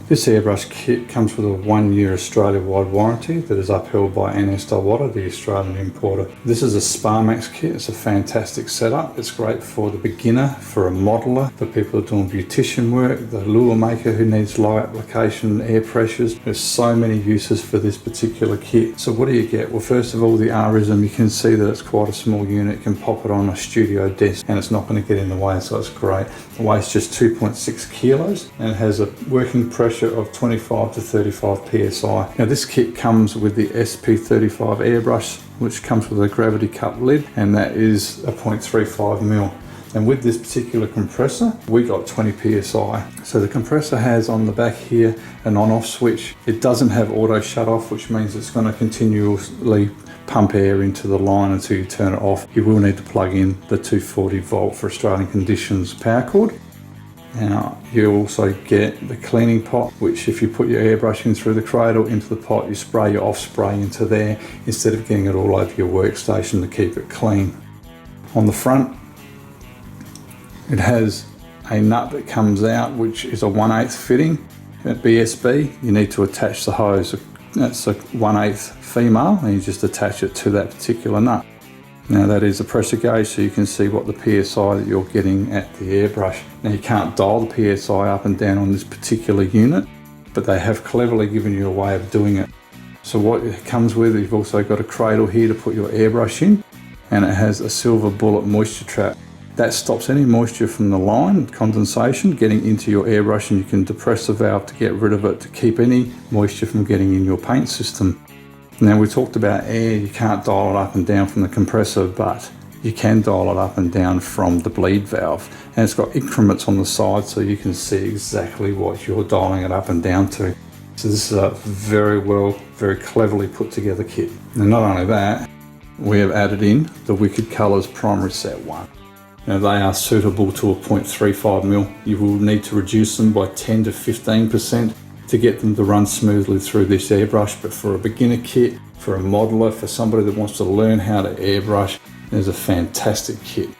This airbrush kit comes with a 1-year Australia-wide warranty that is upheld by NSW, the Australian importer. This is a Sparmax kit. It's a fantastic setup. It's great for the beginner, for a modeler, for people who are doing beautician work, the lure maker who needs low application air pressures. There's so many uses for this particular kit. So what do you get? Well, first of all, the Arism, you can see that it's quite a small unit. You can pop it on a studio desk and it's not going to get in the way, so it's great. It weighs just 2.6 kilos and it has a working pressure of 25 to 35 psi. Now this kit comes with the SP35 airbrush, which comes with a gravity cup lid, and that is a 0.35 mil. And with this particular compressor, we got 20 psi. So the compressor has on the back here an on-off switch. It doesn't have auto shut-off, which means it's going to continuously pump air into the line until you turn it off. You will need to plug in the 240 volt for Australian conditions power cord. Now you also get the cleaning pot, which if you put your airbrush in through the cradle into the pot, you spray your off spray into there instead of getting it all over your workstation to keep it clean. On the front, it has a nut that comes out, which is a 1/8 fitting. At BSB, you need to attach the hose. That's a 1/8 female, and you just attach it to that particular nut. Now that is a pressure gauge, so you can see what the PSI that you're getting at the airbrush. Now you can't dial the PSI up and down on this particular unit, but they have cleverly given you a way of doing it. So what it comes with, you've also got a cradle here to put your airbrush in, and it has a silver bullet moisture trap. That stops any moisture from the line, condensation, getting into your airbrush, and you can depress the valve to get rid of it to keep any moisture from getting in your paint system. Now we talked about air, you can't dial it up and down from the compressor, but you can dial it up and down from the bleed valve. And it's got increments on the side so you can see exactly what you're dialing it up and down to. So this is a very cleverly put together kit. And not only that, we have added in the Wicked Colors Primary Set 1. Now they are suitable to a 0.35 mil. You will need to reduce them by 10 to 15% to get them to run smoothly through this airbrush, but for a beginner kit, for a modeler, for somebody that wants to learn how to airbrush, there's a fantastic kit.